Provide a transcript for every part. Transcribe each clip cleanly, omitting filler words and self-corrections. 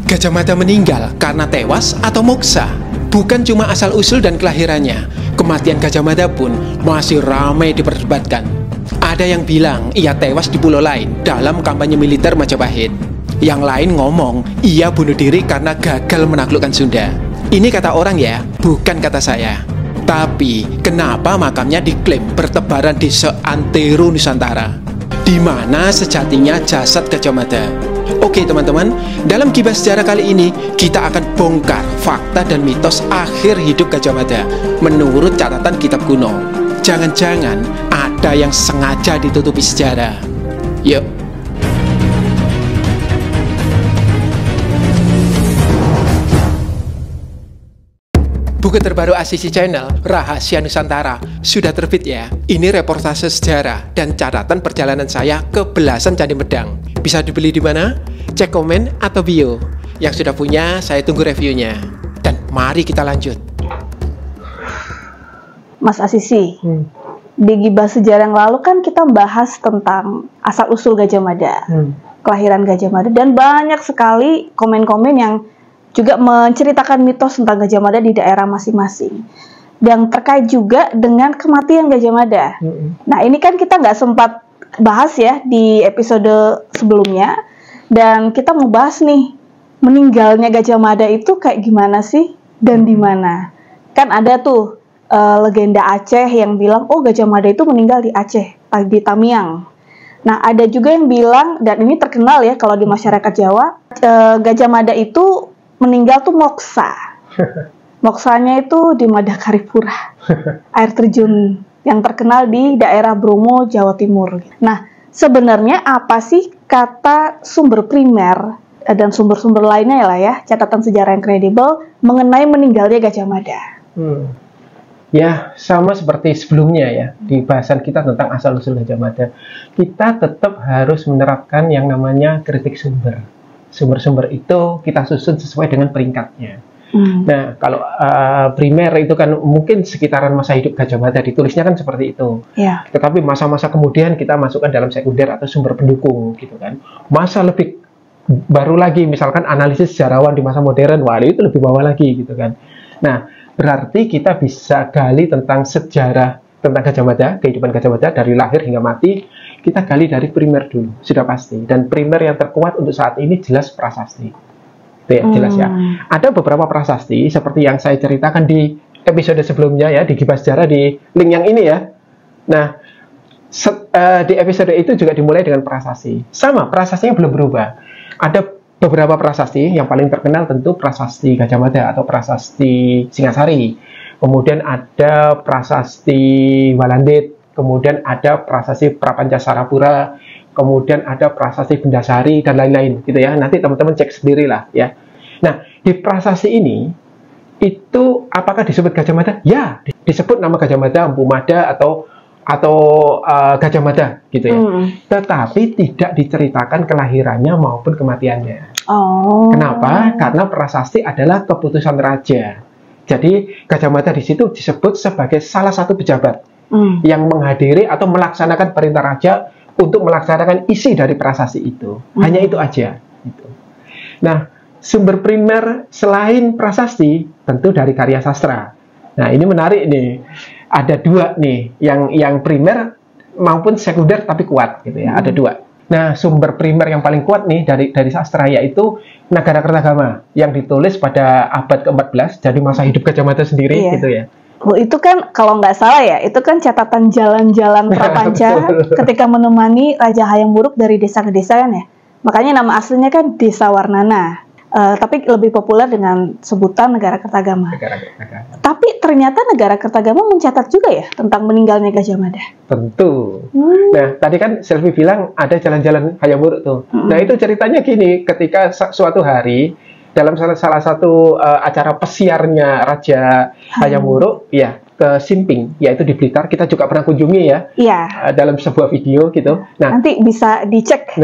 Gajah Mada meninggal karena tewas atau moksa? Bukan cuma asal-usul dan kelahirannya, kematian Gajah Mada pun masih ramai diperdebatkan. Ada yang bilang ia tewas di pulau lain dalam kampanye militer Majapahit. Yang lain ngomong ia bunuh diri karena gagal menaklukkan Sunda. Ini kata orang ya, bukan kata saya. Tapi kenapa makamnya diklaim bertebaran di seantero Nusantara, di mana sejatinya jasad Gajah Mada? Oke teman-teman, dalam Kibas Sejarah kali ini kita akan bongkar fakta dan mitos akhir hidup Gajah Mada menurut catatan kitab kuno. Jangan-jangan ada yang sengaja ditutupi sejarah. Yuk. Buku terbaru ACC Channel, Rahasia Nusantara, sudah terbit ya. Ini reportase sejarah dan catatan perjalanan saya ke belasan Candi Medang. Bisa dibeli di mana? Cek komen atau bio. Yang sudah punya, saya tunggu reviewnya. Dan mari kita lanjut. Mas Asisi, di Gibas Sejarah yang lalu kan kita bahas tentang asal-usul Gajah Mada, kelahiran Gajah Mada, dan banyak sekali komen-komen yang juga menceritakan mitos tentang Gajah Mada di daerah masing-masing. Yang terkait juga dengan kematian Gajah Mada. Nah, ini kan kita nggak sempat bahas ya di episode sebelumnya. Dan kita mau bahas nih, meninggalnya Gajah Mada itu kayak gimana sih? Dan di mana? Kan ada tuh legenda Aceh yang bilang, oh Gajah Mada itu meninggal di Aceh, di Tamiang. Nah, ada juga yang bilang, dan ini terkenal ya kalau di masyarakat Jawa, Gajah Mada itu meninggal tuh moksa. Moksanya itu di Madakaripura, air terjun yang terkenal di daerah Bromo, Jawa Timur. Nah, sebenarnya apa sih kata sumber primer dan sumber-sumber lainnya lah ya, catatan sejarah yang kredibel mengenai meninggalnya Gajah Mada? Ya, sama seperti sebelumnya ya, di bahasan kita tentang asal-usul Gajah Mada, kita tetap harus menerapkan yang namanya kritik sumber. Sumber-sumber itu kita susun sesuai dengan peringkatnya. Nah, kalau primer itu kan mungkin sekitaran masa hidup Gajah Mada, ditulisnya kan seperti itu. Tetapi masa-masa kemudian kita masukkan dalam sekunder atau sumber pendukung, gitu kan. Masa lebih baru lagi, misalkan analisis sejarawan di masa modern, wah itu lebih bawah lagi, gitu kan. Nah, berarti kita bisa gali tentang sejarah tentang Gajah Mada, kehidupan Gajah Mada dari lahir hingga mati. Kita gali dari primer dulu, sudah pasti. Dan primer yang terkuat untuk saat ini jelas prasasti. Itu ya, jelas ya. Ada beberapa prasasti seperti yang saya ceritakan di episode sebelumnya ya, di Gibas Sejarah, di link yang ini ya. Nah, di episode itu juga dimulai dengan prasasti. Sama, prasastinya belum berubah. Ada beberapa prasasti, yang paling terkenal tentu prasasti Gajah Mada atau prasasti Singasari. Kemudian ada prasasti Walandit. Kemudian ada prasasti Prapancasarapura, kemudian ada prasasti Bendasari, dan lain-lain, gitu ya. Nanti teman-teman cek sendirilah, ya. Nah, di prasasti ini, itu apakah disebut Gajah Mada? Ya, disebut nama Gajah Mada, Empu Mada, atau Gajah Mada, gitu ya. Tetapi tidak diceritakan kelahirannya maupun kematiannya. Kenapa? Karena prasasti adalah keputusan raja. Jadi, Gajah Mada di situ disebut sebagai salah satu pejabat yang menghadiri atau melaksanakan perintah raja untuk melaksanakan isi dari prasasti itu. Hanya itu aja. Gitu. Nah, sumber primer selain prasasti tentu dari karya sastra. Nah, ini menarik nih. Ada dua nih, yang primer maupun sekunder tapi kuat, gitu ya. Ada dua. Nah, sumber primer yang paling kuat nih dari sastra yaitu Nagarakertagama yang ditulis pada abad ke-14, jadi masa hidup Gajah Mada sendiri, gitu ya. Oh, itu kan kalau nggak salah ya, itu kan catatan jalan-jalan Prapanca ketika menemani Raja Hayam Wuruk dari desa ke desa kan ya. Makanya nama aslinya kan Desa Warnana. Tapi lebih populer dengan sebutan Nagarakertagama. Tapi ternyata Nagarakertagama mencatat juga ya tentang meninggalnya Gajah Mada. Tentu. Nah, tadi kan Selvi bilang ada jalan-jalan Hayam Wuruk tuh. Nah, itu ceritanya gini, ketika suatu hari dalam salah satu acara pesiarnya Raja Hayam Wuruk, ya, ke Simping, yaitu di Blitar, kita juga pernah kunjungi ya, dalam sebuah video gitu. Nah, nanti bisa dicek,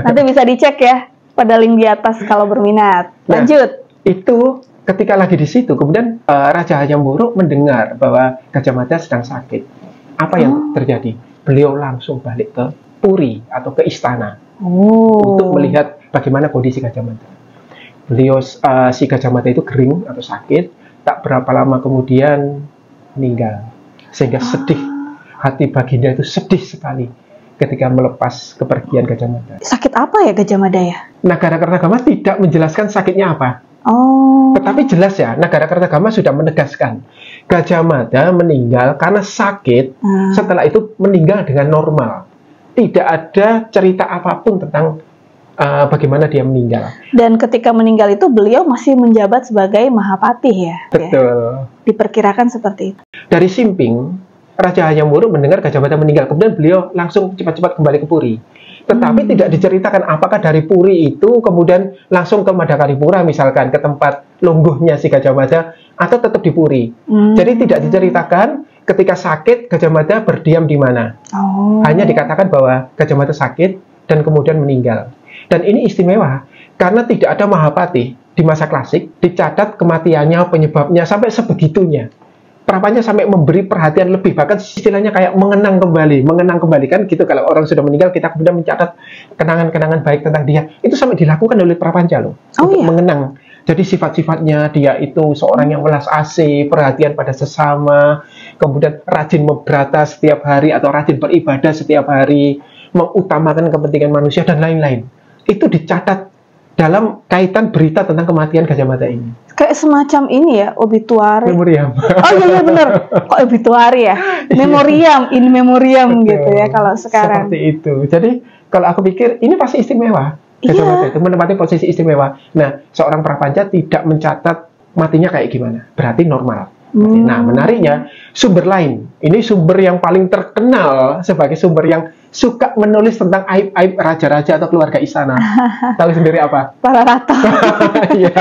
nanti bisa dicek ya pada link di atas kalau berminat. Lanjut. Nah, itu ketika lagi di situ, kemudian Raja Hayam Wuruk mendengar bahwa Gajah Mada sedang sakit. Apa yang terjadi? Beliau langsung balik ke Puri atau ke istana untuk melihat bagaimana kondisi Gajah Mada. beliau si Gajah Mada itu kering atau sakit, tak berapa lama kemudian meninggal. Sehingga sedih, hati Baginda itu sedih sekali ketika melepas kepergian Gajah Mada. Sakit apa ya Gajah Mada ya? Nagara Kertagama tidak menjelaskan sakitnya apa. Oh. Tetapi jelas ya, Nagara Kertagama sudah menegaskan Gajah Mada meninggal karena sakit, setelah itu meninggal dengan normal. Tidak ada cerita apapun tentang bagaimana dia meninggal. Dan ketika meninggal itu beliau masih menjabat sebagai Mahapatih ya? Betul. Ya? Diperkirakan seperti itu. Dari Simping, Raja Hayam Wuruk mendengar Gajah Mada meninggal, kemudian beliau langsung cepat-cepat kembali ke Puri. Tetapi tidak diceritakan apakah dari Puri itu kemudian langsung ke Madakaripura misalkan, ke tempat lungguhnya si Gajah Mada, atau tetap di Puri. Jadi tidak diceritakan ketika sakit Gajah Mada berdiam di mana. Hanya dikatakan bahwa Gajah Mada sakit dan kemudian meninggal. Dan ini istimewa karena tidak ada Mahapatih di masa klasik dicatat kematiannya, penyebabnya sampai sebegitunya. Prapanca sampai memberi perhatian lebih, bahkan istilahnya kayak mengenang kembali kan gitu. Kalau orang sudah meninggal kita kemudian mencatat kenangan-kenangan baik tentang dia, itu sampai dilakukan oleh Prapanca loh, untuk mengenang. Jadi sifat-sifatnya dia itu seorang yang welas asih, perhatian pada sesama, kemudian rajin memberata setiap hari atau rajin beribadah setiap hari, mengutamakan kepentingan manusia dan lain-lain. Itu dicatat dalam kaitan berita tentang kematian Gajah Mada ini. Kayak semacam ini ya, obituari. Memoriam. Oh iya benar. Kok obituari ya? Memoriam, in memoriam gitu ya kalau sekarang. Seperti itu. Jadi kalau aku pikir ini pasti istimewa. Gajah Mada itu menempati posisi istimewa. Nah, seorang Prapanca tidak mencatat matinya kayak gimana. Berarti normal. Nah, menariknya sumber lain. Ini sumber yang paling terkenal sebagai sumber yang suka menulis tentang aib-aib raja-raja atau keluarga istana. Tahu sendiri apa? Para Raton. Iya,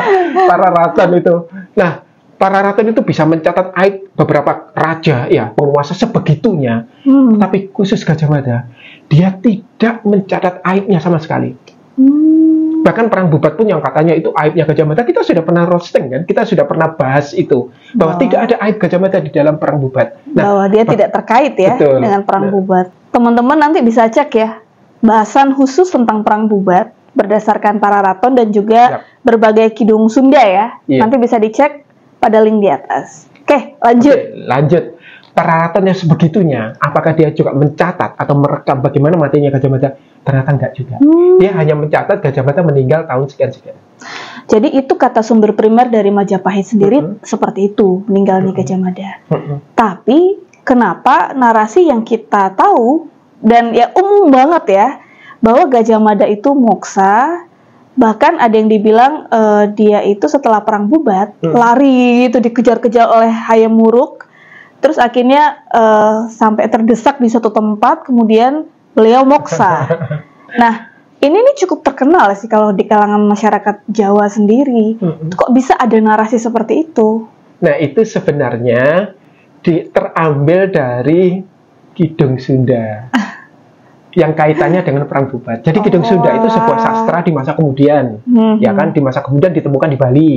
para Raton itu. Nah, para Raton itu bisa mencatat aib beberapa raja, ya, penguasa sebegitunya. Tapi khusus Gajah Mada, dia tidak mencatat aibnya sama sekali. Bahkan Perang Bubat pun yang katanya itu aibnya Gajah Mada, kita sudah pernah roasting kan, kita sudah pernah bahas itu, bahwa tidak ada aib Gajah Mada di dalam Perang Bubat. Nah, bahwa dia tidak terkait ya dengan Perang Bubat. Teman-teman nanti bisa cek ya bahasan khusus tentang Perang Bubat berdasarkan para Raton dan juga berbagai kidung Sunda ya. Nanti bisa dicek pada link di atas. Oke, lanjut. Para Raton yang sebegitunya, apakah dia juga mencatat atau merekam bagaimana matinya Gajah Mada? Ternyata enggak juga. Dia hanya mencatat Gajah Mada meninggal tahun sekian-sekian. Jadi itu kata sumber primer dari Majapahit sendiri seperti itu, meninggalnya Gajah Mada. Tapi kenapa narasi yang kita tahu dan ya umum banget ya, bahwa Gajah Mada itu moksa, bahkan ada yang dibilang dia itu setelah Perang Bubat lari itu dikejar-kejar oleh Hayam Wuruk, terus akhirnya sampai terdesak di suatu tempat, kemudian beliau moksa. Nah, ini cukup terkenal sih kalau di kalangan masyarakat Jawa sendiri. Kok bisa ada narasi seperti itu? Nah, itu sebenarnya terambil dari Kidung Sunda yang kaitannya dengan Perang Bubat. Jadi Kidung Sunda itu sebuah sastra di masa kemudian, ya kan, di masa kemudian ditemukan di Bali,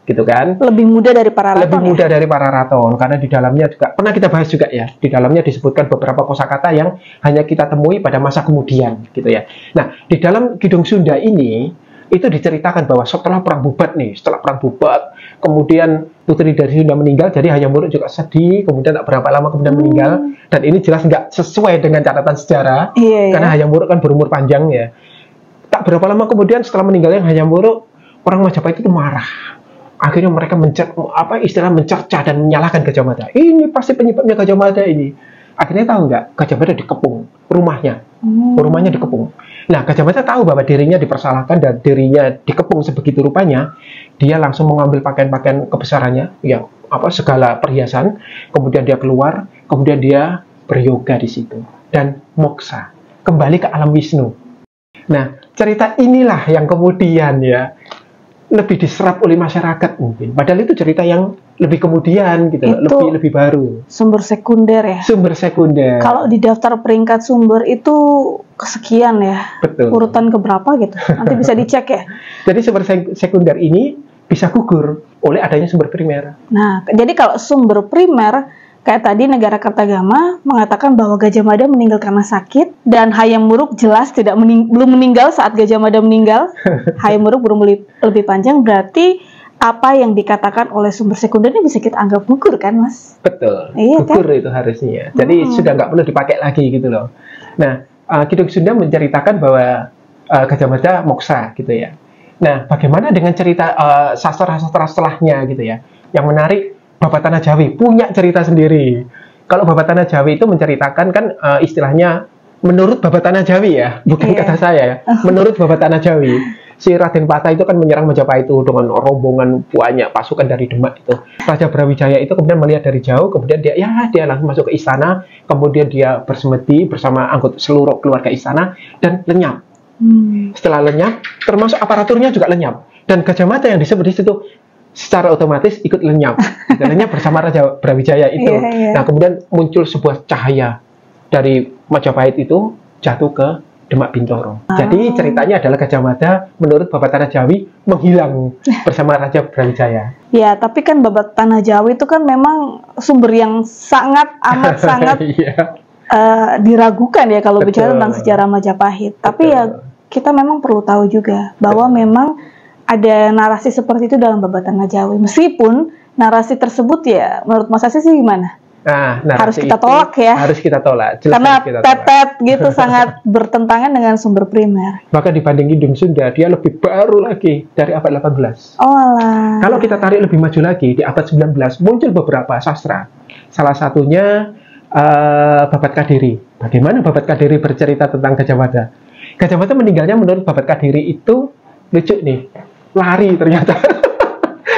gitu kan? Lebih muda dari para Raton. Lebih muda dari para Raton, karena di dalamnya juga pernah kita bahas juga ya. Di dalamnya disebutkan beberapa kosakata yang hanya kita temui pada masa kemudian, gitu ya. Nah, di dalam Kidung Sunda ini itu diceritakan bahwa setelah Perang Bubat setelah Perang Bubat, kemudian putri dari Sunda meninggal, jadi Hayam Wuruk juga sedih, kemudian tak berapa lama kemudian meninggal, dan ini jelas nggak sesuai dengan catatan sejarah, karena Hayam Wuruk kan berumur panjang ya. Tak berapa lama kemudian setelah meninggalnya Hayam Wuruk, orang Majapahit itu marah. Akhirnya mereka mencerca dan menyalahkan Gajah Mada. Ini pasti penyebabnya Gajah Mada ini. Akhirnya tahu nggak? Gajah Mada dikepung rumahnya. Rumahnya dikepung. Nah, Gajah Mada tahu bahwa dirinya dipersalahkan dan dirinya dikepung sebegitu rupanya. Dia langsung mengambil pakaian-pakaian kebesarannya, segala perhiasan. Kemudian dia keluar, kemudian dia beryoga di situ dan moksa, kembali ke alam Wisnu. Nah, cerita inilah yang kemudian ya lebih diserap oleh masyarakat mungkin. Padahal itu cerita yang lebih kemudian gitu, lebih baru. Sumber sekunder ya. Sumber sekunder. Kalau di daftar peringkat sumber itu kesekian ya. Betul. Urutan keberapa gitu. Nanti bisa dicek ya. Jadi sumber sekunder ini bisa gugur oleh adanya sumber primer. Nah, jadi kalau sumber primer Kayak tadi Negara Kertagama mengatakan bahwa Gajah Mada meninggal karena sakit, dan Hayam Wuruk jelas belum meninggal saat Gajah Mada meninggal. Hayam Wuruk lebih panjang, berarti apa yang dikatakan oleh sumber sekunder ini bisa kita anggap gugur kan, Mas? Betul, iya, gugur kan? Itu harusnya. Jadi sudah nggak perlu dipakai lagi gitu loh. Nah, Kidung Sunda menceritakan bahwa Gajah Mada moksa gitu ya. Nah, bagaimana dengan cerita sastra-sastra setelahnya gitu ya? Yang menarik, Babat Tanah Jawi punya cerita sendiri. Kalau Babat Tanah Jawi itu menceritakan kan istilahnya menurut Babat Tanah Jawi ya, bukan kata saya ya. Menurut Babat Tanah Jawi, si Raden Patah itu kan menyerang Majapahit itu dengan rombongan banyak pasukan dari Demak itu. Raja Brawijaya itu kemudian melihat dari jauh, kemudian dia langsung masuk ke istana, kemudian dia bersemedi bersama anggota seluruh keluarga istana dan lenyap. Setelah lenyap, termasuk aparaturnya juga lenyap. Dan Gajah Mada yang disebut di situ secara otomatis ikut lenyap. Lenyap bersama Raja Brawijaya itu. Nah, kemudian muncul sebuah cahaya dari Majapahit itu jatuh ke Demak Bintoro. Jadi ceritanya adalah Gajah Mada menurut Babat Tanah Jawi menghilang bersama Raja Brawijaya. Ya, tapi kan Babat Tanah Jawi itu kan memang sumber yang amat sangat diragukan ya kalau bicara tentang sejarah Majapahit. Tapi ya kita memang perlu tahu juga bahwa memang ada narasi seperti itu dalam Babat Tanah Jawi. Meskipun narasi tersebut ya menurut Mas Asi sih gimana? Nah, harus kita tolak ya. Harus kita tolak. Karena tetet gitu sangat bertentangan dengan sumber primer. Bahkan dibanding Kidung Sunda, dia lebih baru lagi dari abad 18. Oh alah. Kalau kita tarik lebih maju lagi, di abad 19 muncul beberapa sastra. Salah satunya Babat Kadiri. Bagaimana Babat Kadiri bercerita tentang Gajah Mada? Gajah Mada meninggalnya menurut Babat Kadiri itu lucu nih, lari ternyata.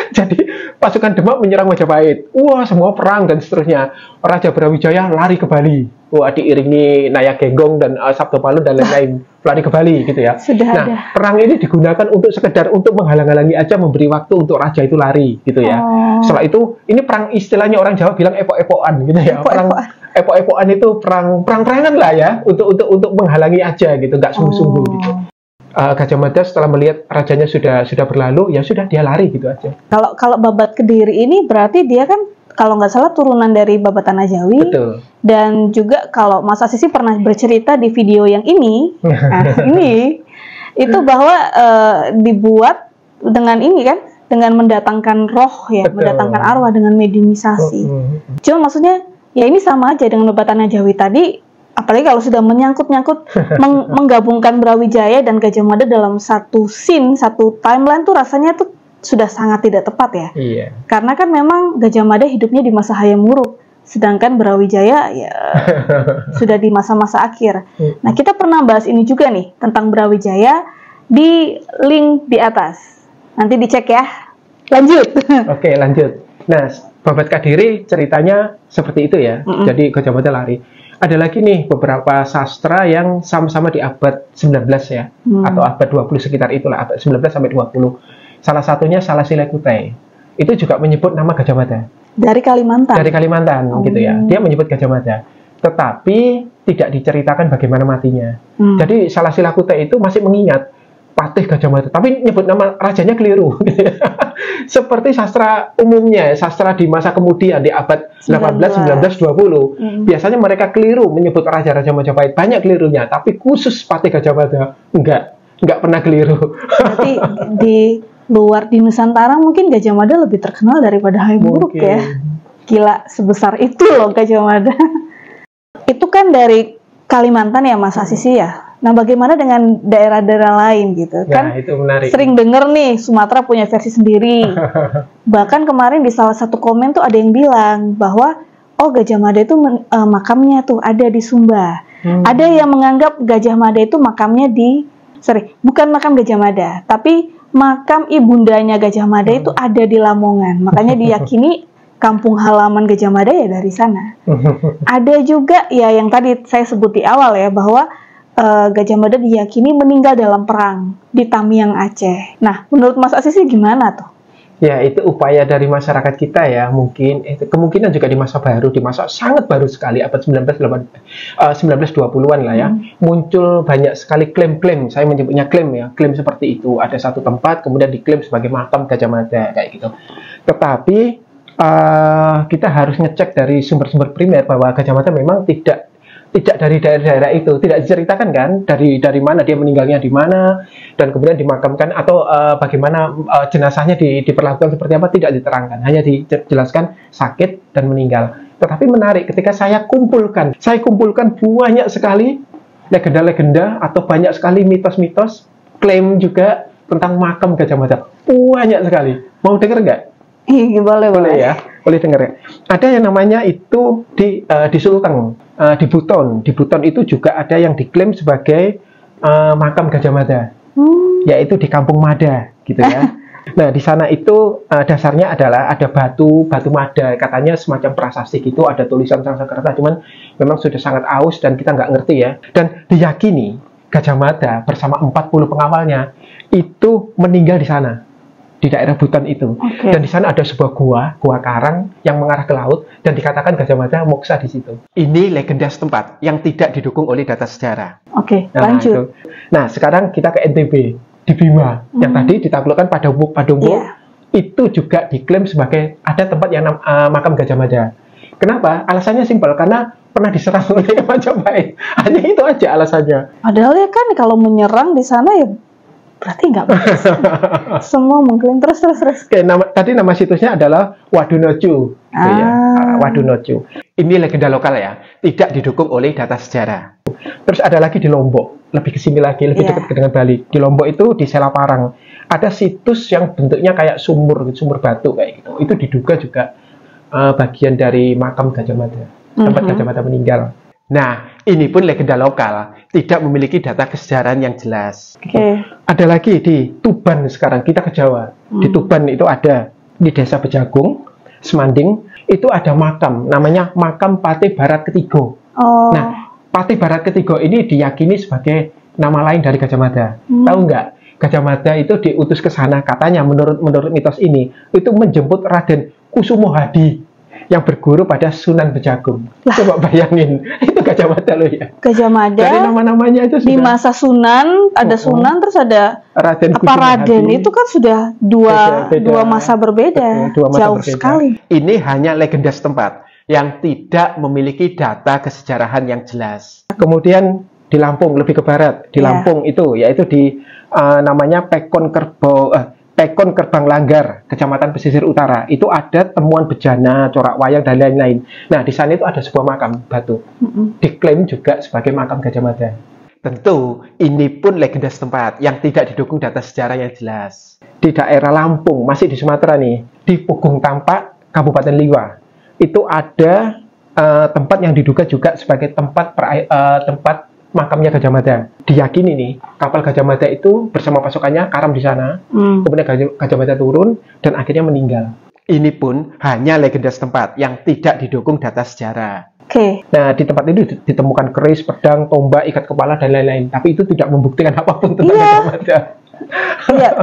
Jadi pasukan Demak menyerang Majapahit. Wah, semua perang dan seterusnya. Raja Brawijaya lari ke Bali. Wah, diiringi Naya Genggong dan Sabdo Palu dan lain-lain. Lari ke Bali gitu ya. Nah, perang ini digunakan untuk sekedar untuk menghalang-halangi aja, memberi waktu untuk raja itu lari gitu ya. Setelah itu, ini perang istilahnya orang Jawa bilang epok-epokan gitu ya. Perang epok-epokan itu perang-perangan lah ya, untuk menghalangi aja gitu, nggak sungguh-sungguh gitu. Gajah Mada setelah melihat rajanya sudah berlalu, ya sudah dia lari gitu aja. Kalau Babat Kediri ini berarti dia kan kalau nggak salah turunan dari Babat Tanah Jawi. Betul. Dan juga kalau Mas Asisi pernah bercerita di video yang ini, itu bahwa dibuat dengan ini kan, dengan mendatangkan roh ya, mendatangkan arwah dengan mediumisasi. Cuma maksudnya ya ini sama aja dengan Babat Tanah Jawi tadi. Apalagi kalau sudah menyangkut-nyangkut menggabungkan Brawijaya dan Gajah Mada dalam satu scene, satu timeline tuh rasanya tuh sudah sangat tidak tepat ya. Iya. Karena kan memang Gajah Mada hidupnya di masa Hayam Wuruk, sedangkan Brawijaya ya sudah di masa-masa akhir. Nah, kita pernah bahas ini juga nih tentang Brawijaya di link di atas. Nanti dicek ya. Lanjut. Oke, lanjut. Nah, Babat Kadiri ceritanya seperti itu ya. Jadi Gajah Mada lari. Ada lagi nih beberapa sastra yang sama-sama di abad 19 ya, atau abad 20 sekitar itulah, abad 19 sampai 20. Salah satunya Salasila Kutai. Itu juga menyebut nama Gajah Mada. Dari Kalimantan? Dari Kalimantan, gitu ya. Dia menyebut Gajah Mada. Tetapi tidak diceritakan bagaimana matinya. Jadi Salasila Kutai itu masih mengingat Patih Gajah Mada, tapi nyebut nama rajanya keliru. Seperti sastra umumnya, sastra di masa kemudian di abad 18, 19, 20. Biasanya mereka keliru menyebut raja-raja Majapahit, banyak kelirunya, tapi khusus Patih Gajah Mada enggak pernah keliru. Berarti di luar di Nusantara mungkin Gajah Mada lebih terkenal daripada Hayam Wuruk ya. Gila, sebesar itu loh Gajah Mada. Itu kan dari Kalimantan ya Mas Asisi ya. Nah, bagaimana dengan daerah-daerah lain gitu? Kan itu menarik. Sering denger nih Sumatera punya versi sendiri. Bahkan kemarin di salah satu komen tuh ada yang bilang bahwa Gajah Mada itu makamnya tuh ada di Sumba. Ada yang menganggap Gajah Mada itu makamnya bukan makam Gajah Mada, tapi makam ibundanya Gajah Mada itu ada di Lamongan. Makanya diyakini kampung halaman Gajah Mada ya dari sana. Ada juga ya yang tadi saya sebut di awal ya bahwa Gajah Mada diyakini meninggal dalam perang di Tamiang, Aceh. Nah, menurut Mas Asisi gimana tuh? Ya, itu upaya dari masyarakat kita ya, mungkin kemungkinan juga di masa baru, di masa sangat baru sekali abad 1920-an lah ya. Muncul banyak sekali klaim-klaim, saya menyebutnya klaim ya, klaim seperti itu. Ada satu tempat kemudian diklaim sebagai makam Gajah Mada kayak gitu. Tetapi kita harus ngecek dari sumber-sumber primer bahwa Gajah Mada memang tidak dari daerah-daerah itu, tidak diceritakan kan dari mana dia meninggalnya di mana dan kemudian dimakamkan atau bagaimana jenazahnya diperlakukan seperti apa, tidak diterangkan, hanya dijelaskan sakit dan meninggal. Tetapi menarik ketika saya kumpulkan banyak sekali legenda-legenda atau banyak sekali mitos-mitos, klaim juga tentang makam Gajah Mada, banyak sekali. Mau dengar nggak? Boleh ya, boleh dengar ya. Ada yang namanya itu di Sulteng, di Buton. Di Buton itu juga ada yang diklaim sebagai makam Gajah Mada, yaitu di Kampung Mada, gitu ya. Nah, di sana itu dasarnya adalah ada batu mada, katanya semacam prasasti gitu, ada tulisan Sanskerta, cuman memang sudah sangat aus dan kita nggak ngerti ya. Dan diyakini Gajah Mada bersama 40 pengawalnya itu meninggal di sana, di daerah Buton itu. Dan di sana ada sebuah gua karang yang mengarah ke laut dan dikatakan Gajah Mada moksa di situ. Ini legenda setempat yang tidak didukung oleh data sejarah. Lanjut. Nah, sekarang kita ke NTB, di Bima yang tadi ditaklukkan Padombo. Itu juga diklaim sebagai ada tempat yang makam Gajah Mada. Kenapa? Alasannya simpel, karena pernah diserang oleh Majapahit. Hanya itu aja alasannya. Padahal ya kan kalau menyerang di sana ya berarti nggak bagus. Semua mengklaim terus. Oke, tadi nama situsnya adalah Wadunocu. Wadunocu. Ini legenda lokal ya, tidak didukung oleh data sejarah. Terus ada lagi di Lombok, lebih ke sini lagi, lebih dekat dengan Bali. Di Lombok itu di Selaparang ada situs yang bentuknya kayak sumur batu kayak gitu. Itu diduga juga bagian dari makam Gajah Mada, tempat Gajah Mada meninggal. Nah, ini pun legenda lokal, tidak memiliki data kesejarahan yang jelas. Ada lagi di Tuban sekarang, kita ke Jawa. Di Tuban itu ada, di Desa Bejagung, Semanding, itu ada makam, namanya makam Patih Barat Ketiga. Nah, Patih Barat Ketiga ini diyakini sebagai nama lain dari Gajah Mada. Tahu nggak? Gajah Mada itu diutus ke sana, katanya menurut mitos ini, itu menjemput Raden Kusumo Hadi yang berguru pada Sunan Bejagung. Coba bayangin, itu Gajah Mada loh ya. Gajah Mada. Dari nama-namanya itu sudah. Di masa Sunan, ada Sunan, terus ada Raden Raden. Itu kan sudah dua masa berbeda. Jauh sekali. Ini hanya legenda setempat yang tidak memiliki data kesejarahan yang jelas. Kemudian di Lampung, lebih ke barat. Di Lampung itu, yaitu di namanya Pekon Kerbang Langgar, Kecamatan Pesisir Utara. Itu ada temuan bejana, corak wayang, dan lain-lain. Nah, di sana itu ada sebuah makam batu. Diklaim juga sebagai makam Gajah Mada. Tentu, ini pun legenda setempat yang tidak didukung data sejarah yang jelas. Di daerah Lampung, masih di Sumatera nih, di Pugung Tampak, Kabupaten Liwa, itu ada tempat yang diduga juga sebagai tempat makamnya Gajah Mada. Diyakini nih, kapal Gajah Mada itu bersama pasukannya karam di sana. Kemudian Gajah Mada turun dan akhirnya meninggal. Ini pun hanya legenda setempat yang tidak didukung data sejarah. Nah, di tempat itu ditemukan keris, pedang, tombak, ikat kepala, dan lain-lain. Tapi itu tidak membuktikan apapun tentang Gajah Mada.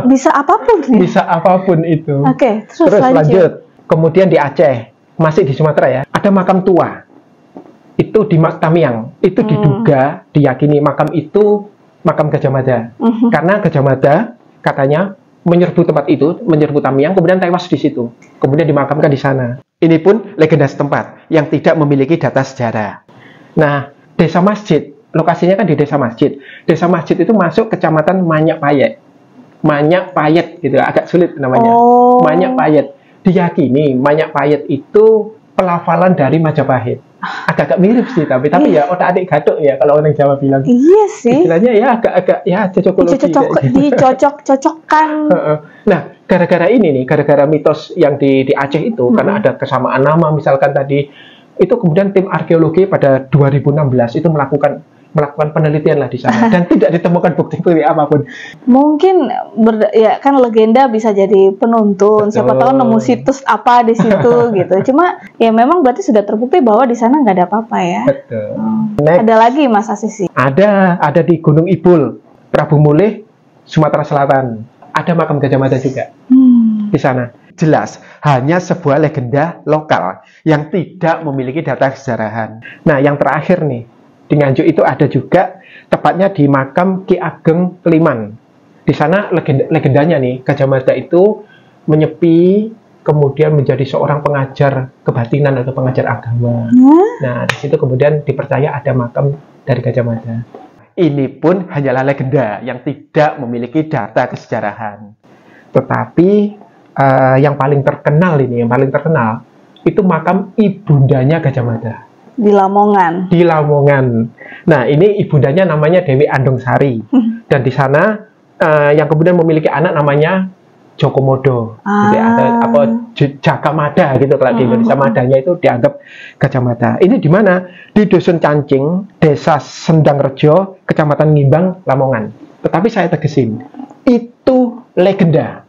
Bisa apapun nih. Bisa apapun itu. Terus lanjut. Kemudian di Aceh, masih di Sumatera ya, ada makam tua. Itu di Tamiang, itu diduga, diyakini makam itu makam Gajah Mada. Karena Gajah Mada katanya menyerbu tempat itu, menyerbu Tamiang, kemudian tewas di situ, kemudian dimakamkan di sana. Ini pun legenda setempat yang tidak memiliki data sejarah. Nah, Desa Masjid, lokasinya kan di Desa Masjid. Desa Masjid itu masuk Kecamatan Manyak Payet gitu, agak sulit namanya. Manyak Payet. Diyakini Manyak Payet itu pelafalan dari Majapahit. Agak mirip sih, tapi ya otak-adik gatuk ya kalau orang Jawa bilang. Iya sih. Istilahnya ya agak ya cocokologi. Dicocok-cocokkan. Nah, gara-gara ini nih, gara-gara mitos yang di Aceh itu, karena ada kesamaan nama misalkan tadi, itu kemudian tim arkeologi pada 2016 itu melakukan penelitian lah di sana dan tidak ditemukan bukti-bukti apapun. Mungkin ya kan legenda bisa jadi penuntun. Siapa tahu nemu situs apa di situ gitu. Cuma ya memang berarti sudah terbukti bahwa di sana nggak ada apa-apa ya. Betul. Ada lagi Mas Asisi? Ada di Gunung Ibul, Prabu Mulih, Sumatera Selatan. Ada makam Gajah Mada juga di sana. Jelas, hanya sebuah legenda lokal yang tidak memiliki data kesejarahan. Nah, yang terakhir nih, di Nganjuk itu ada juga, tepatnya di makam Ki Ageng Keliman. Di sana legendanya nih, Gajah Mada itu menyepi kemudian menjadi seorang pengajar kebatinan atau pengajar agama. Nah, di situ kemudian dipercaya ada makam dari Gajah Mada. Ini pun hanyalah legenda yang tidak memiliki data kesejarahan. Tetapi yang paling terkenal itu makam ibundanya Gajah Mada. Di Lamongan. Di Lamongan. Nah, ini ibundanya namanya Dewi Andongsari. Dan di sana yang kemudian memiliki anak namanya Jokomodo. Jadi ada Jagamada gitu kalau di Indonesia, madanya itu dianggap Gajah Mada. Ini di mana? Di Dusun Cancing, Desa Sendangrejo, Kecamatan Ngimbang, Lamongan. Tetapi saya tegesin, itu legenda.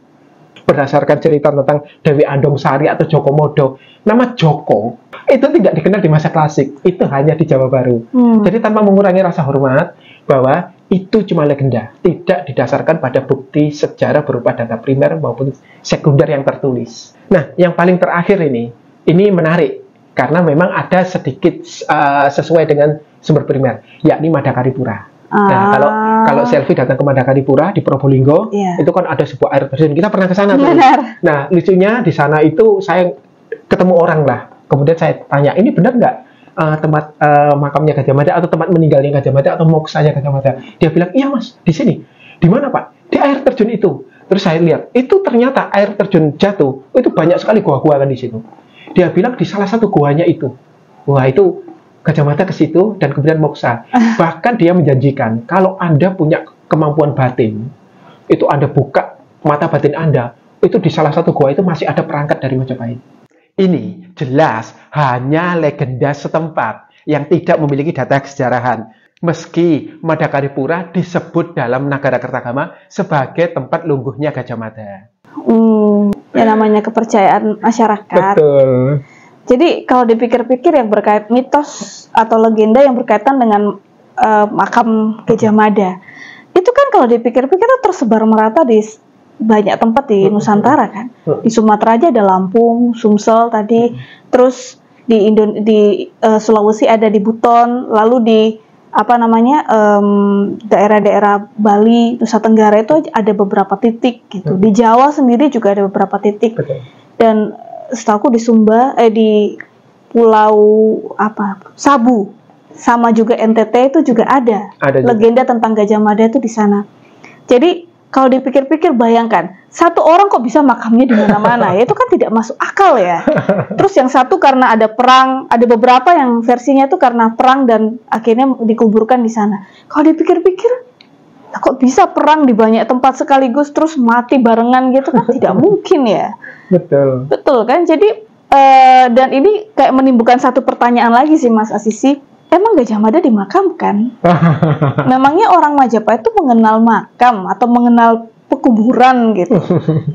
Berdasarkan cerita tentang Dewi Andongsari atau Jokomodo, nama Joko itu tidak dikenal di masa klasik, itu hanya di Jawa Baru. Jadi tanpa mengurangi rasa hormat bahwa itu cuma legenda, tidak didasarkan pada bukti sejarah berupa data primer maupun sekunder yang tertulis. Nah, yang paling terakhir ini menarik karena memang ada sedikit sesuai dengan sumber primer, yakni Madakaripura. Nah, kalau Selvi datang ke Madakaripura di Probolinggo, itu kan ada sebuah air terjun. Kita pernah ke sana tuh. Nah, lucunya di sana itu saya ketemu orang lah. Kemudian saya tanya, ini benar nggak tempat makamnya Gajah Mada atau tempat meninggalnya Gajah Mada atau moksanya Gajah Mada? Dia bilang, iya mas, di sini. Di mana pak? Di air terjun itu. Terus saya lihat, itu ternyata air terjun Jatuh. Itu banyak sekali gua-gua kan di situ. Dia bilang di salah satu guanya itu. Wah, itu Gajah Mada ke situ dan kemudian moksa. Bahkan dia menjanjikan kalau Anda punya kemampuan batin, itu Anda buka mata batin Anda, itu di salah satu gua itu masih ada perangkat dari Majapahit. Ini jelas hanya legenda setempat yang tidak memiliki data kesejarahan. Meski Madakaripura disebut dalam Nagara Kertagama sebagai tempat lungguhnya Gajah Mada. Ya namanya kepercayaan masyarakat. Betul. Jadi kalau dipikir-pikir yang berkait mitos atau legenda yang berkaitan dengan makam Gajah Mada, itu kan kalau dipikir-pikir itu tersebar merata di banyak tempat di Nusantara kan. Di Sumatera aja ada Lampung, Sumsel tadi, terus di Sulawesi ada di Buton, lalu di daerah-daerah Bali, Nusa Tenggara itu ada beberapa titik gitu. Di Jawa sendiri juga ada beberapa titik. Dan setahu di Sumba, di Pulau Sabu, sama juga NTT itu juga ada legenda tentang Gajah Mada itu di sana. Jadi kalau dipikir-pikir bayangkan, satu orang kok bisa makamnya di mana-mana, ya itu kan tidak masuk akal ya. Terus yang satu karena ada perang, ada beberapa yang versinya itu karena perang dan akhirnya dikuburkan di sana. Kalau dipikir-pikir, kok bisa perang di banyak tempat sekaligus terus mati barengan gitu kan tidak mungkin ya. Betul. Betul kan? Jadi dan ini kayak menimbulkan satu pertanyaan lagi sih Mas Asisi. Emang Gajah Mada dimakamkan? Memangnya orang Majapahit itu mengenal makam atau mengenal pekuburan gitu.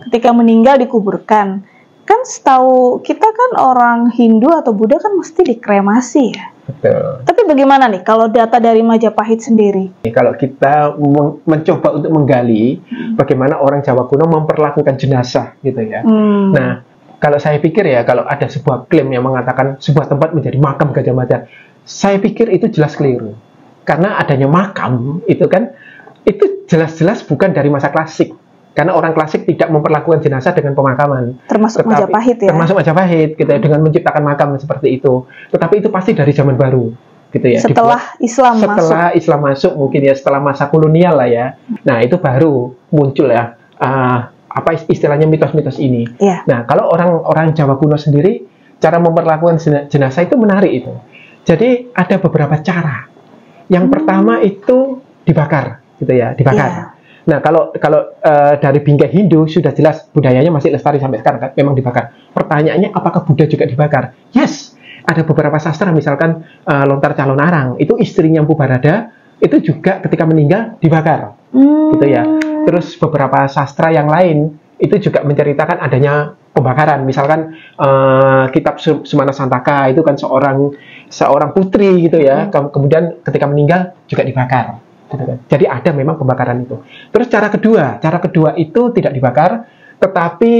Ketika meninggal dikuburkan. Kan setahu kita kan orang Hindu atau Buddha kan mesti dikremasi ya. Betul. Tapi bagaimana nih kalau data dari Majapahit sendiri? Kalau kita mencoba untuk menggali bagaimana orang Jawa kuno memperlakukan jenazah gitu ya. Nah, kalau saya pikir ya, kalau ada sebuah klaim yang mengatakan sebuah tempat menjadi makam Gajah Mada, saya pikir itu jelas keliru. Karena adanya makam itu kan, itu jelas-jelas bukan dari masa klasik. Karena orang klasik tidak memperlakukan jenazah dengan pemakaman. Termasuk Majapahit ya? Termasuk Majapahit gitu ya, dengan menciptakan makam seperti itu. Tetapi itu pasti dari zaman baru gitu ya. Setelah Islam masuk mungkin ya, setelah masa kolonial lah ya. Nah itu baru muncul ya, apa istilahnya mitos-mitos ini. Nah kalau orang Jawa kuno sendiri, cara memperlakukan jenazah itu menarik itu. Jadi ada beberapa cara. Yang pertama itu dibakar, gitu ya, dibakar. Nah kalau dari bingkai Hindu sudah jelas budayanya masih lestari sampai sekarang kan, memang dibakar. Pertanyaannya apakah Buddha juga dibakar? Yes, ada beberapa sastra misalkan Lontar Calon Arang itu istrinya Mpu Barada itu juga ketika meninggal dibakar, gitu ya. Terus beberapa sastra yang lain itu juga menceritakan adanya pembakaran. Misalkan kitab Sumana Santaka itu kan seorang putri gitu ya, kemudian ketika meninggal juga dibakar. Gitu kan. Jadi ada memang pembakaran itu. Terus cara kedua itu tidak dibakar, tetapi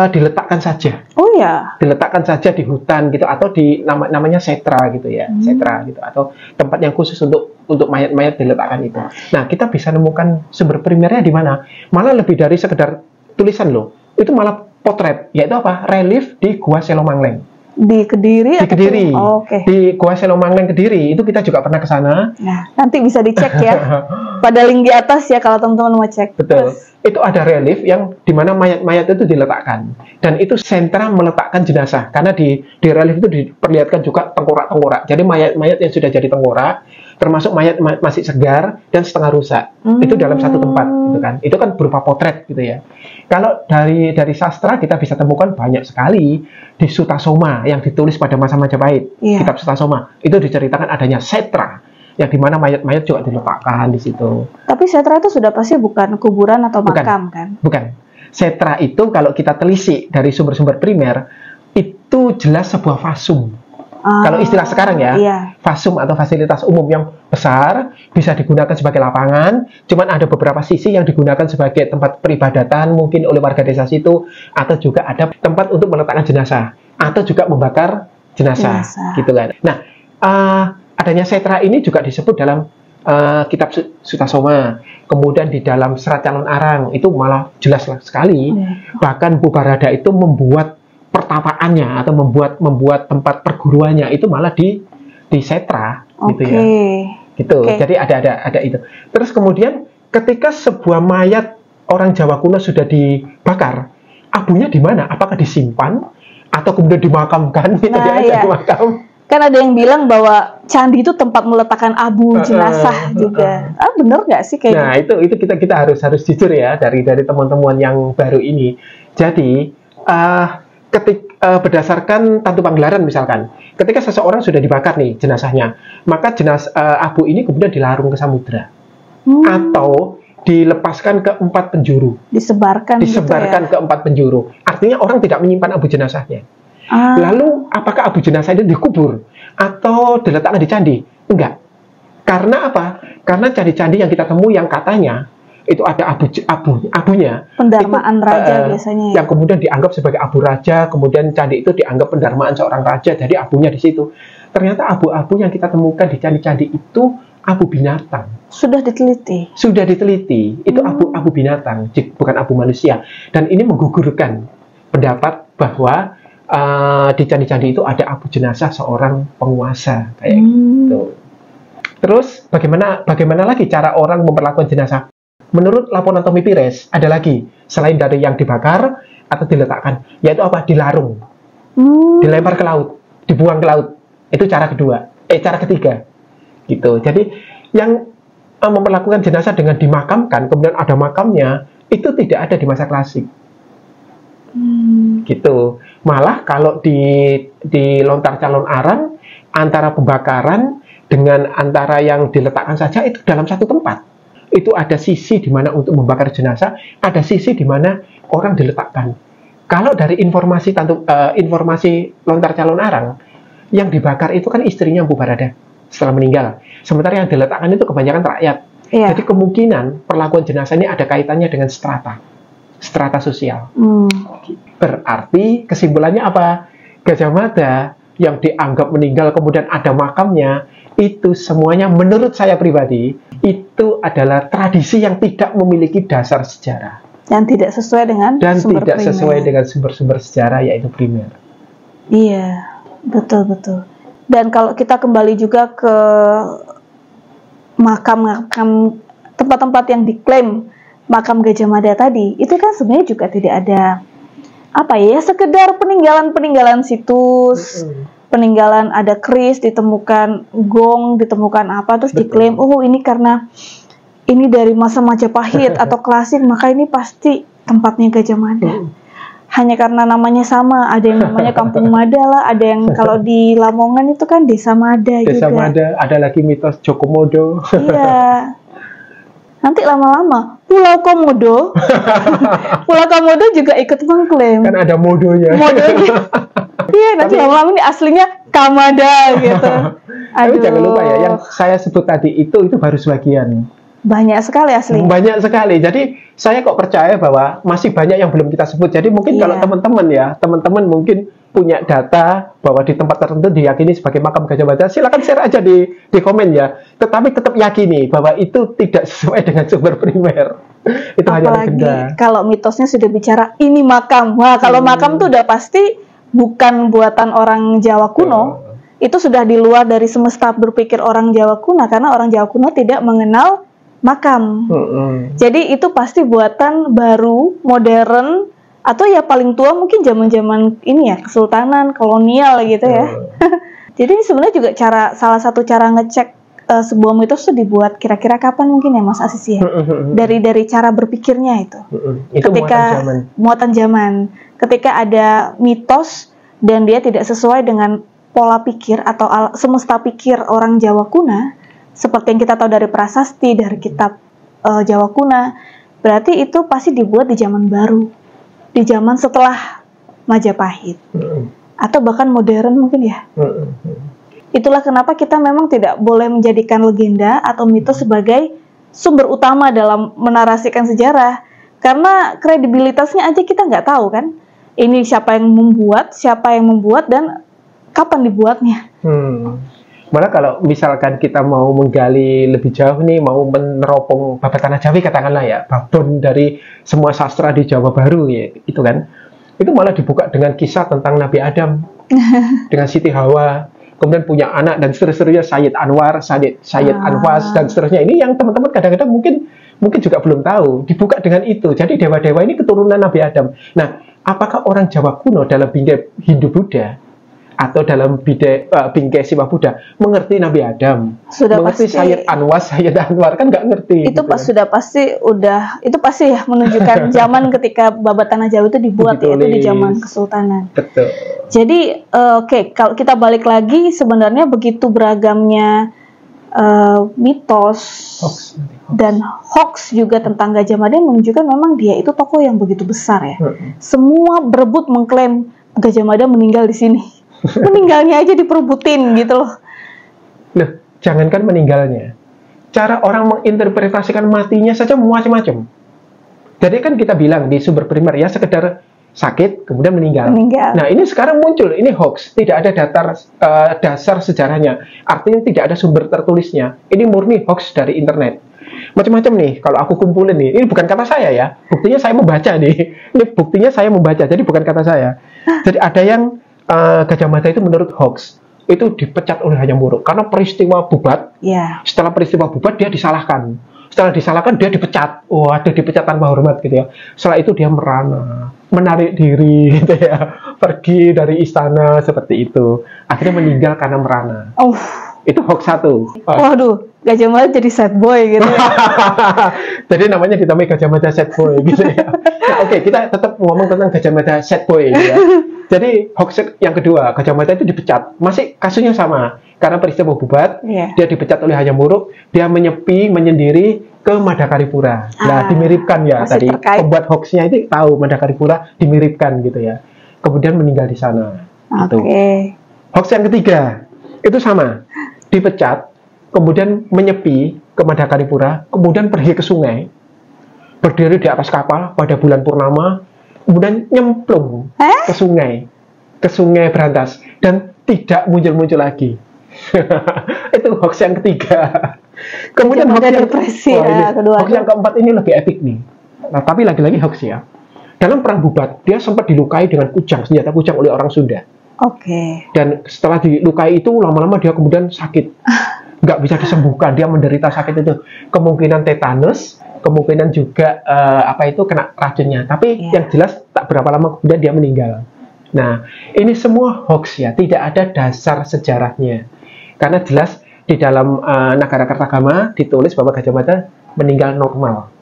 diletakkan saja. Oh ya. Diletakkan saja di hutan gitu atau di namanya setra gitu ya, setra gitu atau tempat yang khusus untuk mayat-mayat diletakkan itu. Nah kita bisa nemukan sumber primernya di mana? Malah lebih dari sekedar tulisan loh. Itu malah potret, yaitu apa? Relief di Gua Selomangleng. Di Kediri? Di Kediri. Oh, oke. Di Gua Selomangleng Kediri, itu kita juga pernah ke sana. Nah, nanti bisa dicek ya. Pada link di atas ya kalau teman-teman mau cek. Betul. Itu ada relief yang dimana mayat-mayat itu diletakkan. Dan itu sentra meletakkan jenazah. Karena di relief itu diperlihatkan juga tengkorak-tengkorak. Jadi mayat-mayat yang sudah jadi tengkorak, termasuk mayat masih segar dan setengah rusak. Itu dalam satu tempat, gitu kan. Itu kan berupa potret gitu ya. Kalau dari sastra kita bisa temukan banyak sekali di Sutasoma yang ditulis pada masa Majapahit. Kitab Sutasoma. Itu diceritakan adanya setra yang dimana mayat-mayat juga diletakkan di situ. Tapi setra itu sudah pasti bukan kuburan atau makam kan? Bukan. Setra itu kalau kita telisik dari sumber-sumber primer, itu jelas sebuah fasum. Kalau istilah sekarang ya, fasum atau fasilitas umum yang besar, bisa digunakan sebagai lapangan, cuman ada beberapa sisi yang digunakan sebagai tempat peribadatan, mungkin oleh warga desa situ, atau juga ada tempat untuk meletakkan jenazah, atau juga membakar jenazah. Gitu kan. Nah, adanya setra ini juga disebut dalam kitab Sutasoma, kemudian di dalam Serat Calon Arang, itu malah jelas sekali, bahkan Bu Barada itu membuat pertapaannya atau membuat tempat perguruannya itu malah di setra gitu ya. Gitu. Jadi ada itu. Terus kemudian ketika sebuah mayat orang Jawa kuno sudah dibakar, abunya di mana? Apakah disimpan atau kemudian dimakamkan? Gitu dimakam. Kan ada yang bilang bahwa candi itu tempat meletakkan abu jenazah juga. Bener nggak sih kayak? Nah, itu kita harus jujur ya dari teman-teman yang baru ini. Jadi berdasarkan Tantu Panggelaran misalkan, ketika seseorang sudah dibakar nih jenazahnya, maka abu ini kemudian dilarung ke samudra atau dilepaskan ke 4 penjuru, disebarkan gitu ya? Ke 4 penjuru. Artinya orang tidak menyimpan abu jenazahnya. Lalu apakah abu jenazah itu dikubur atau diletakkan di candi? Enggak. Karena apa? Karena candi-candi yang kita temui yang katanya itu ada abunya pendarmaan itu, raja biasanya yang kemudian dianggap sebagai abu raja, kemudian candi itu dianggap pendarmaan seorang raja, jadi abunya di situ. Ternyata abu-abu yang kita temukan di candi-candi itu abu binatang. Sudah diteliti itu abu binatang, bukan abu manusia. Dan ini menggugurkan pendapat bahwa di candi-candi itu ada abu jenazah seorang penguasa kayak gitu. Terus bagaimana lagi cara orang memperlakukan jenazah? Menurut laporan Tommy Pires, ada lagi selain dari yang dibakar atau diletakkan, yaitu apa? Dilarung, dilempar ke laut, dibuang ke laut. Itu cara ketiga, gitu. Jadi yang memperlakukan jenazah dengan dimakamkan, kemudian ada makamnya, itu tidak ada di masa klasik, gitu. Malah kalau di Lontar Calon Arang, antara pembakaran dengan antara yang diletakkan saja itu dalam satu tempat. Itu ada sisi di mana untuk membakar jenazah, ada sisi di mana orang diletakkan. Kalau dari informasi Lontar Calon Arang, yang dibakar itu kan istrinya Bu Barada setelah meninggal. Sementara yang diletakkan itu kebanyakan rakyat. Jadi kemungkinan perlakuan jenazah ini ada kaitannya dengan strata sosial. Berarti kesimpulannya apa? Gajah Mada yang dianggap meninggal kemudian ada makamnya, itu semuanya menurut saya pribadi itu adalah tradisi yang tidak memiliki dasar sejarah dan tidak sesuai dengan sumber-sumber sejarah, yaitu primer. Iya, betul. Dan kalau kita kembali juga ke makam tempat-tempat yang diklaim makam Gajah Mada tadi, itu kan sebenarnya juga tidak ada sekedar peninggalan situs. Peninggalan ada keris, ditemukan gong, ditemukan apa, terus diklaim, ini karena ini dari masa Majapahit atau klasik, maka ini pasti tempatnya Gajah Mada. Hanya karena namanya sama, ada yang namanya Kampung Mada lah, ada yang kalau di Lamongan itu kan Desa Mada juga. Desa Mada, ada lagi mitos Jokomodo. Iya. Nanti lama-lama Pulau Komodo, Pulau Komodo juga ikut mengklaim. Kan ada modonya. Iya, nanti lama-lama ini aslinya Kamada gitu. Tapi jangan lupa ya, yang saya sebut tadi itu baru sebagian. Banyak sekali aslinya. Banyak sekali. Jadi saya kok percaya bahwa masih banyak yang belum kita sebut. Jadi mungkin kalau teman-teman mungkin punya data bahwa di tempat tertentu diyakini sebagai makam Gajah Mada, silakan share aja di komen ya. Tetapi tetap yakini bahwa itu tidak sesuai dengan sumber primer. Itu hanya legenda. Kalau mitosnya sudah bicara ini makam. Wah, kalau makam tuh udah pasti bukan buatan orang Jawa kuno. Itu sudah di luar dari semesta berpikir orang Jawa kuno, karena orang Jawa kuno tidak mengenal makam. Jadi itu pasti buatan baru, modern, atau ya paling tua mungkin zaman-zaman ini ya, kesultanan, kolonial gitu ya. Jadi ini sebenarnya juga salah satu cara ngecek sebuah mitos itu dibuat kira-kira kapan mungkin ya Mas Asis ya. Dari cara berpikirnya itu. Itu Ketika muatan zaman. Ketika ada mitos dan dia tidak sesuai dengan pola pikir atau semesta pikir orang Jawa kuno, seperti yang kita tahu dari prasasti, dari kitab Jawa kuno, berarti itu pasti dibuat di zaman baru. Di zaman setelah Majapahit atau bahkan modern mungkin ya. Itulah kenapa kita memang tidak boleh menjadikan legenda atau mitos sebagai sumber utama dalam menarasikan sejarah, karena kredibilitasnya aja kita nggak tahu kan, ini siapa yang membuat dan kapan dibuatnya. Malah kalau misalkan kita mau menggali lebih jauh nih, mau meneropong babat tanah Jawi katakanlah ya, babon dari semua sastra di Jawa Baru ya, itu kan, itu malah dibuka dengan kisah tentang Nabi Adam dengan Siti Hawa, kemudian punya anak dan seterusnya, Sayyid Anwar, Sayyid Anwas dan seterusnya. Ini yang teman-teman kadang-kadang mungkin juga belum tahu, dibuka dengan itu. Jadi dewa-dewa ini keturunan Nabi Adam. Nah, apakah orang Jawa kuno dalam bingkai Hindu Buddha atau dalam bingkai Siwa Buddha mengerti Nabi Adam, mengerti Sayyid Anwas, Sayyid Anwar? Kan nggak ngerti. Itu gitu. Itu pasti ya menunjukkan zaman ketika babat tanah Jawa itu dibuat, yaitu di zaman kesultanan. Betul. Jadi kalau kita balik lagi, sebenarnya begitu beragamnya mitos dan hoax juga tentang Gajah Mada, menunjukkan memang dia itu tokoh yang begitu besar ya. Semua berebut mengklaim Gajah Mada meninggal di sini. Meninggalnya aja diperebutin gitu loh. Nah, jangankan meninggalnya, cara orang menginterpretasikan matinya saja macam-macam. Jadi kan kita bilang di sumber primer ya, sekedar sakit kemudian meninggal. Nah, ini sekarang muncul, ini hoax, tidak ada dasar sejarahnya. Artinya tidak ada sumber tertulisnya. Ini murni hoax dari internet. Macam-macam nih, kalau aku kumpulin nih, ini bukan kata saya ya, buktinya saya membaca nih. Ini buktinya saya membaca, jadi bukan kata saya. Jadi ada yang Gajah Mada itu menurut hoax itu dipecat oleh Hayam Wuruk karena peristiwa Bubat. Setelah peristiwa Bubat dia disalahkan. Setelah disalahkan dia dipecat. Dipecat tanpa hormat gitu ya. Setelah itu dia merana, menarik diri gitu ya, pergi dari istana seperti itu. Akhirnya meninggal karena merana. Itu hoax satu. Waduh, Gajah Mada jadi sad boy gitu ya. Jadi namanya dinamai Gajah Mada sad boy gitu ya. Nah, oke, kita tetap ngomong tentang Gajah Mada sad boy gitu ya. Jadi hoax yang kedua, Gajah Mada itu dipecat. Masih kasusnya sama. Karena peristiwa Bubat, dia dipecat oleh Hayam Wuruk, dia menyendiri ke Madakaripura. Nah, dimiripkan ya tadi. Pembuat hoaxnya itu tahu Madakaripura dimiripkan gitu ya. Kemudian meninggal di sana. Hoax yang ketiga, itu sama. Dipecat, kemudian menyepi ke Madakaripura, kemudian pergi ke sungai, berdiri di atas kapal pada bulan purnama, kemudian nyemplung ke sungai Berantas dan tidak muncul-muncul lagi. Itu hoax yang ketiga. Kemudian hoax yang keempat ini lebih epic nih. Nah, tapi lagi-lagi hoax ya. Dalam perang Bubat, dia sempat dilukai dengan senjata kujang oleh orang Sunda. Dan setelah dilukai itu lama-lama dia kemudian sakit, nggak bisa disembuhkan, dia menderita sakit itu, kemungkinan tetanus, kemungkinan juga kena racunnya. Tapi yang jelas tak berapa lama kemudian dia meninggal. Nah, ini semua hoax ya, tidak ada dasar sejarahnya. Karena jelas di dalam Nagara Kertagama ditulis bahwa Gajah Mada meninggal normal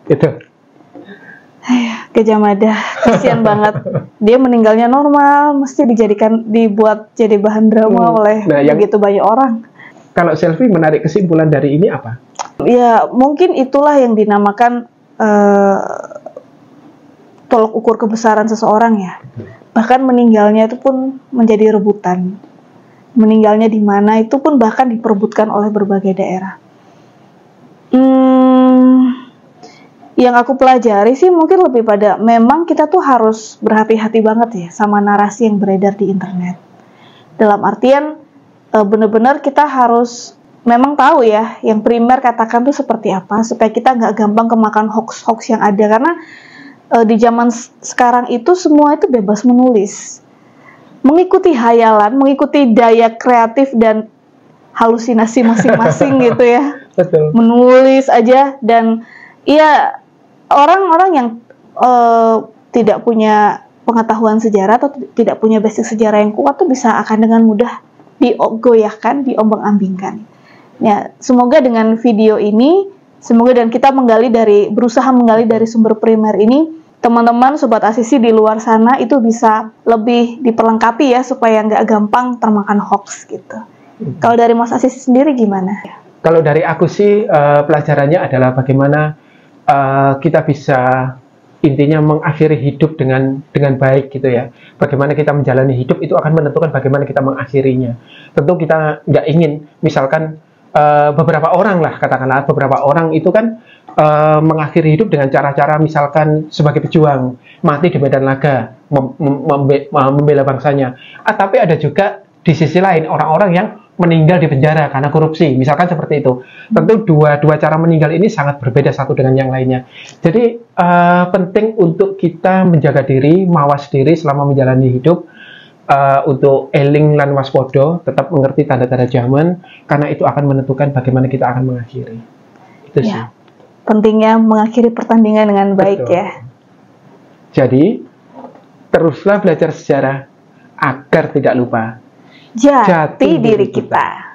itu. Gajah Mada, kasihan banget. Dia meninggalnya normal, mesti dibuat jadi bahan drama oleh begitu banyak orang. Kalau Selvi menarik kesimpulan dari ini apa? Ya, mungkin itulah yang dinamakan tolok ukur kebesaran seseorang ya. Bahkan meninggalnya itu pun menjadi rebutan. Meninggalnya di mana itu pun bahkan diperebutkan oleh berbagai daerah. Yang aku pelajari sih mungkin lebih pada memang kita tuh harus berhati-hati banget ya sama narasi yang beredar di internet. Dalam artian benar-benar kita harus memang tahu ya yang primer katakan tuh seperti apa supaya kita nggak gampang kemakan hoax-hoax yang ada, karena di zaman sekarang itu semua itu bebas menulis, mengikuti hayalan, mengikuti daya kreatif dan halusinasi masing-masing gitu ya. Betul. Menulis aja, dan ya orang-orang yang tidak punya pengetahuan sejarah atau tidak punya basic sejarah yang kuat tuh bisa akan dengan mudah digoyahkan, diombang-ambingkan. Ya, semoga dengan video ini, semoga dan kita berusaha menggali dari sumber primer ini, teman-teman sobat Asisi di luar sana itu bisa lebih diperlengkapi ya supaya nggak gampang termakan hoax gitu. Kalau dari Mas Asisi sendiri gimana? Kalau dari aku sih pelajarannya adalah bagaimana kita bisa intinya mengakhiri hidup dengan baik gitu ya. Bagaimana kita menjalani hidup itu akan menentukan bagaimana kita mengakhirinya. Tentu kita nggak ingin, misalkan beberapa orang lah, katakanlah beberapa orang itu kan mengakhiri hidup dengan cara-cara misalkan sebagai pejuang, mati di medan laga, membela bangsanya. Tapi ada juga di sisi lain orang-orang yang meninggal di penjara karena korupsi, misalkan seperti itu. Tentu dua cara meninggal ini sangat berbeda satu dengan yang lainnya. Jadi penting untuk kita menjaga diri, mawas diri selama menjalani hidup, untuk eling lan waspodo, tetap mengerti tanda-tanda zaman, karena itu akan menentukan bagaimana kita akan mengakhiri. Itu sih. Ya, pentingnya mengakhiri pertandingan dengan baik. Betul. Ya. Jadi teruslah belajar sejarah agar tidak lupa jati diri kita.